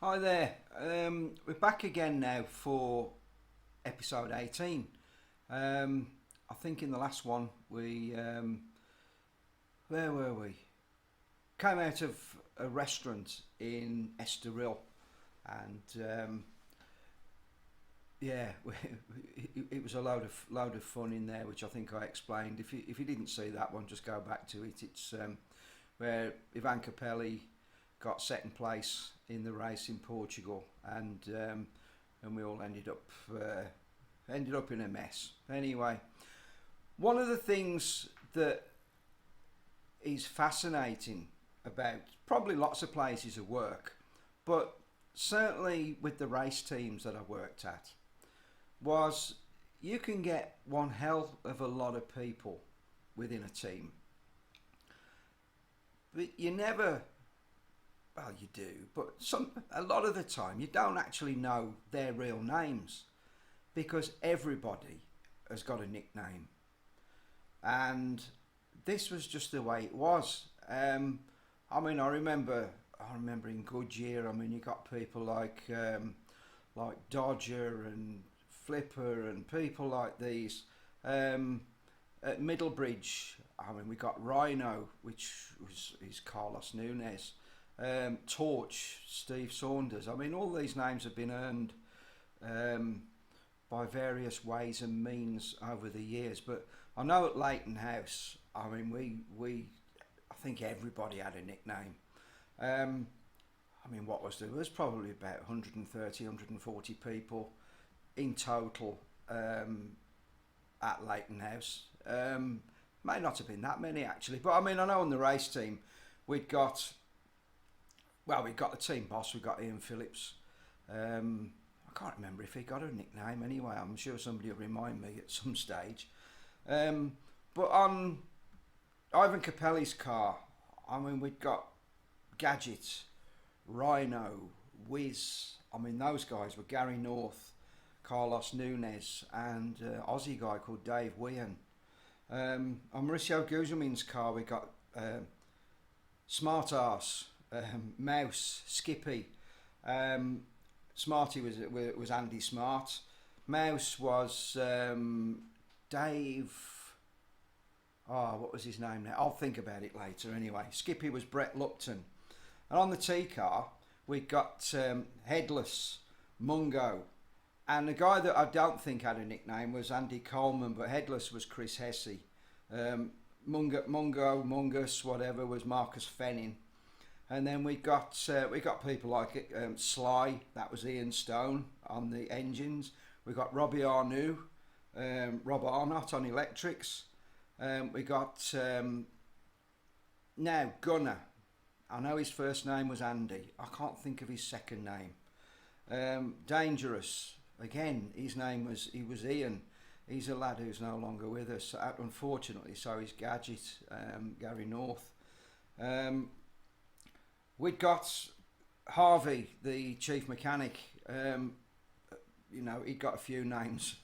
Hi there. We're back again now for episode 18. I think in the last one where were we? Came out of a restaurant in Estoril, and yeah, it was a load of fun in there, which I think I explained. If you didn't see that one, just go back to it. It's where Ivan Capelli got second place in the race in Portugal, and we all ended up in a mess. Anyway, one of the things that is fascinating about probably lots of places of work, but certainly with the race teams that I worked at, was you can get one hell of a lot of people within a team, but you never, well, you do, but a lot of the time you don't actually know their real names, because everybody has got a nickname, and this was just the way it was. I remember in Goodyear. I mean, you got people like Dodger and Flipper and people like these. At Middlebridge, I mean, we got Rhino, which is Carlos Nunez. Torch, Steve Saunders. I mean, all these names have been earned by various ways and means over the years. But I know at Leighton House, I mean, I think everybody had a nickname. I mean, there was probably about 130, 140 people in total at Leighton House. May not have been that many actually, but I mean, I know on the race team we'd got the team boss. We got Ian Phillips. I can't remember if he got a nickname anyway. I'm sure somebody will remind me at some stage. But on Ivan Capelli's car, I mean, we'd got Gadget, Rhino, Whiz. I mean, those guys were Gary North, Carlos Nunez, and Aussie guy called Dave Wehan. On Mauricio Guzman's car, we got Smart Arse, Mouse, Skippy. Smarty was Andy Smart. Mouse was Dave. Oh, what was his name now? I'll think about it later anyway. Skippy was Brett Lupton. And on the T car, we got Headless, Mungo. And the guy that I don't think had a nickname was Andy Coleman, but Headless was Chris Hesse. Mungus, whatever, was Marcus Fenning. And then we got people like Sly, that was Ian Stone on the engines. We got Robbie Arnoux, Rob Arnott on electrics. We got now Gunner. I know his first name was Andy. I can't think of his second name. Dangerous. Again, his name was Ian. He's a lad who's no longer with us, unfortunately. So is Gadget, Gary North. We'd got Harvey, the chief mechanic. He'd got a few names.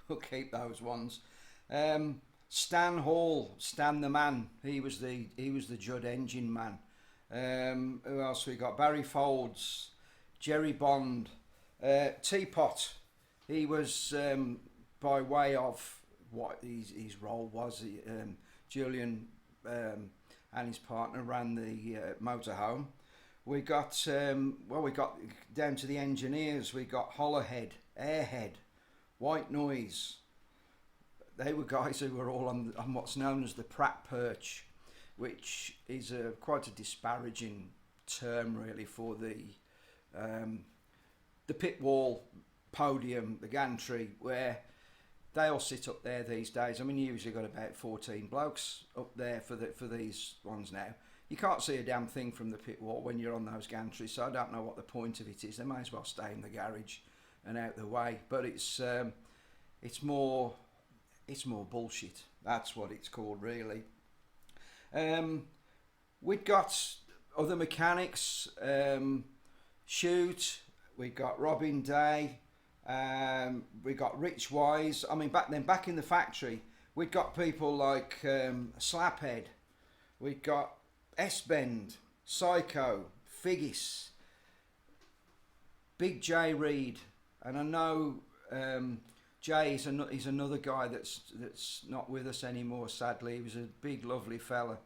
We'll keep those ones. Stan Hall, Stan the man. He was the Judd engine man. Who else we got? Barry Folds, Jerry Bond, Teapot. He was by way of what his role was. Julian and his partner ran the motorhome. We got down to the engineers. We got Hollowhead, Airhead, White Noise. They were guys who were all on what's known as the Pratt Perch, which is quite a disparaging term really for the pit wall podium, the gantry, where they all sit up there these days. I mean, you usually got about 14 blokes up there for these ones now. You can't see a damn thing from the pit wall when you're on those gantries, so I don't know what the point of it is. They may as well stay in the garage and out the way. But it's more bullshit. That's what it's called, really. We'd got other mechanics. Shoot. We got Robin Day. We got Rich Wise. I mean, back in the factory, we'd got people like Slaphead. We'd got S-Bend, Psycho, Figgis. Big Jay Reid, and I know Jay is another guy that's not with us anymore. Sadly, he was a big, lovely fella,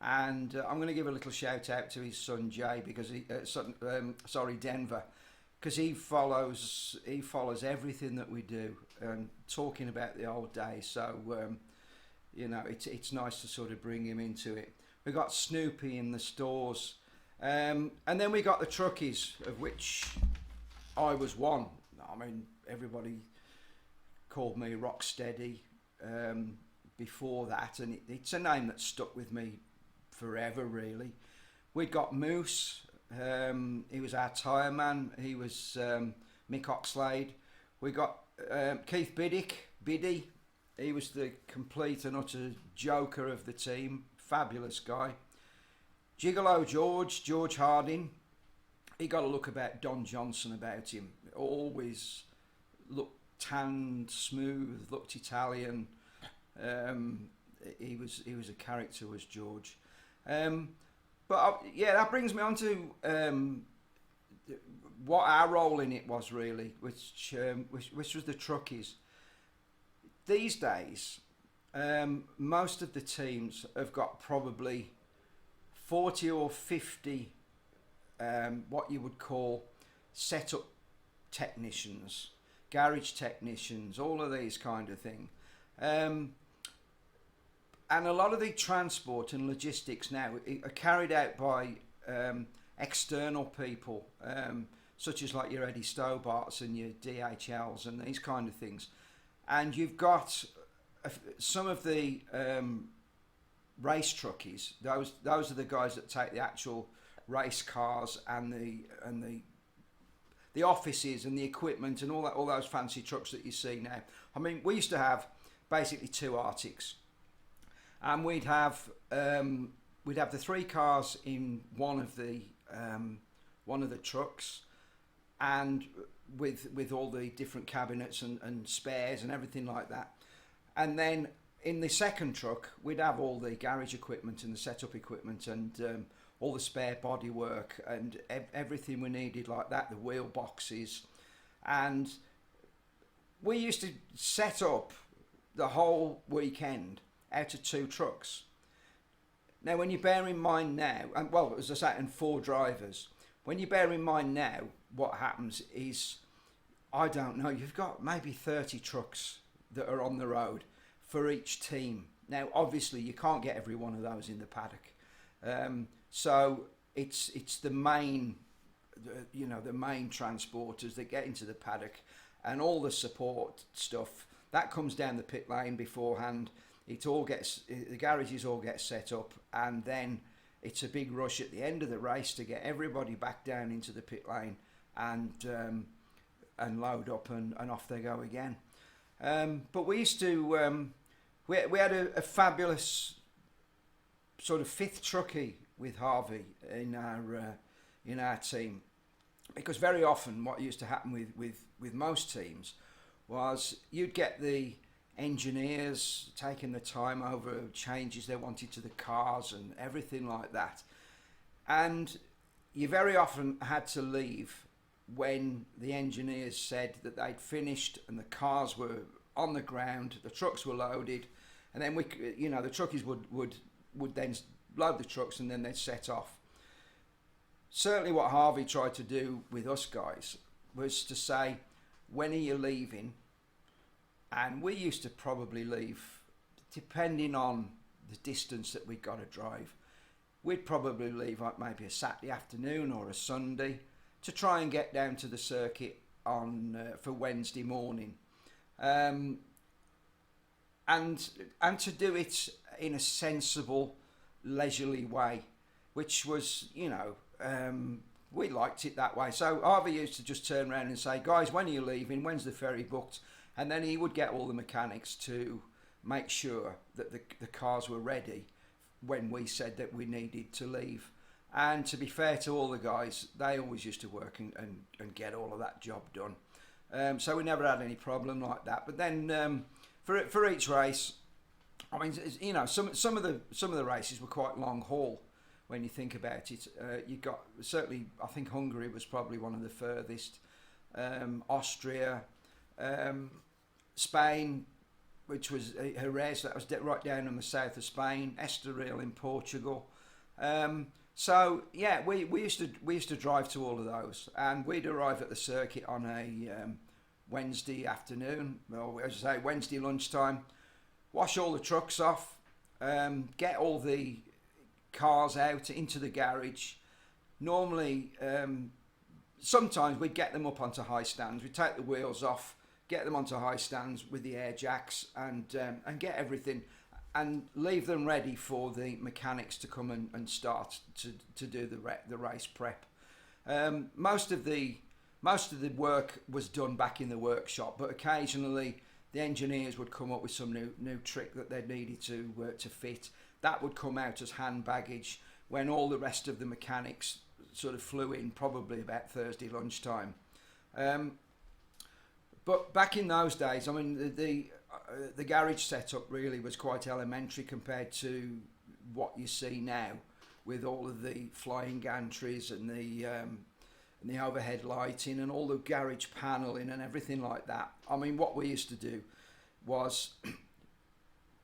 and I'm going to give a little shout out to his son Jay because Denver, because he follows everything that we do and talking about the old days. So it's nice to sort of bring him into it. We got Snoopy in the stores, and then we got the truckies, of which I was one. I mean, everybody called me Rocksteady before that, and it's a name that stuck with me forever, really. We got Moose. He was our tyre man. He was Mick Oxlade. We got Keith Biddy. He was the complete and utter joker of the team. Fabulous guy. Gigolo George Harding. He got a look about Don Johnson about him. Always looked tanned, smooth, looked Italian. He was a character, was George. That brings me on to what our role in it was really, which was the truckies. These days, most of the teams have got probably 40 or 50 what you would call setup technicians, garage technicians, all of these kind of thing. And a lot of the transport and logistics now are carried out by external people, such as like your Eddie Stobarts and your DHLs and these kind of things. And you've got some of the race truckies. Those are the guys that take the actual race cars and the offices and the equipment and all those fancy trucks that you see now. I mean, we used to have basically 2 Arctics, and we'd have the 3 cars in one of the trucks, and with all the different cabinets and spares and everything like that. And then in the second truck, we'd have all the garage equipment and the setup equipment and all the spare body work and everything we needed like that, the wheel boxes. And we used to set up the whole weekend out of 2 trucks. Now, when you bear in mind now, and well, as I say, and 4 drivers, when you bear in mind now, what happens is, I don't know, you've got maybe 30 trucks that are on the road for each team. Now, obviously, you can't get every one of those in the paddock. So it's the main transporters that get into the paddock, and all the support stuff that comes down the pit lane beforehand. The garages all get set up, and then it's a big rush at the end of the race to get everybody back down into the pit lane and load up and off they go again. But we used to we had a fabulous sort of 5th truckie with Harvey in our team, because very often what used to happen with most teams was you'd get the engineers taking the time over changes they wanted to the cars and everything like that, and you very often had to leave when the engineers said that they'd finished and the cars were on the ground, the trucks were loaded, and then the truckies would then load the trucks and then they'd set off. Certainly what Harvey tried to do with us guys was to say, when are you leaving? And we used to probably leave, depending on the distance that we got to drive, we'd probably leave like maybe a Saturday afternoon or a Sunday to try and get down to the circuit for Wednesday morning, and to do it in a sensible, leisurely way, which was, we liked it that way. So Harvey used to just turn around and say, guys, when are you leaving? When's the ferry booked? And then he would get all the mechanics to make sure that the cars were ready when we said that we needed to leave. And to be fair to all the guys, they always used to work and get all of that job done. So we never had any problem like that. But then for each race, I mean, some of the races were quite long haul when you think about it. You got certainly, I think Hungary was probably one of the furthest. Austria, Spain, which was Jerez, that was right down in the south of Spain, Estoril in Portugal. So yeah, we used to drive to all of those, and we'd arrive at the circuit on a Wednesday afternoon, or as I say, Wednesday lunchtime. Wash all the trucks off, get all the cars out into the garage. Normally, sometimes we'd get them up onto high stands. We'd take the wheels off, get them onto high stands with the air jacks, and get everything, and leave them ready for the mechanics to come and start to do the race prep. Most of the work was done back in the workshop, but occasionally the engineers would come up with some new trick that they needed to fit. That would come out as hand baggage when all the rest of the mechanics sort of flew in, probably about Thursday lunchtime. But back in those days, I mean, the garage setup really was quite elementary compared to what you see now, with all of the flying gantries and the overhead lighting and all the garage paneling and everything like that. I mean, what we used to do was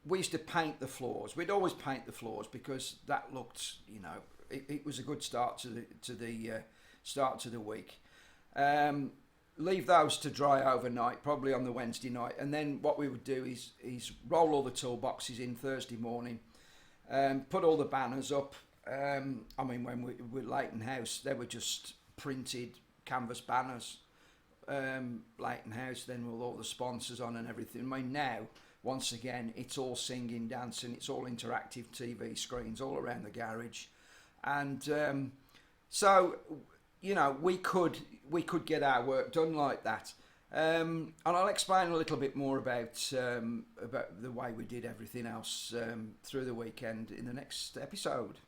we used to paint the floors. We'd always paint the floors because that looked, it was a good start to the start to the week. Leave those to dry overnight, probably on the Wednesday night, and then what we would do is roll all the toolboxes in Thursday morning, put all the banners up. I mean, when we were Leighton House, they were just printed canvas banners. Leighton House, then with all the sponsors on and everything. I mean, now, once again, it's all singing, dancing, it's all interactive TV screens all around the garage, and so we could get our work done like that. And I'll explain a little bit more about the way we did everything else through the weekend in the next episode.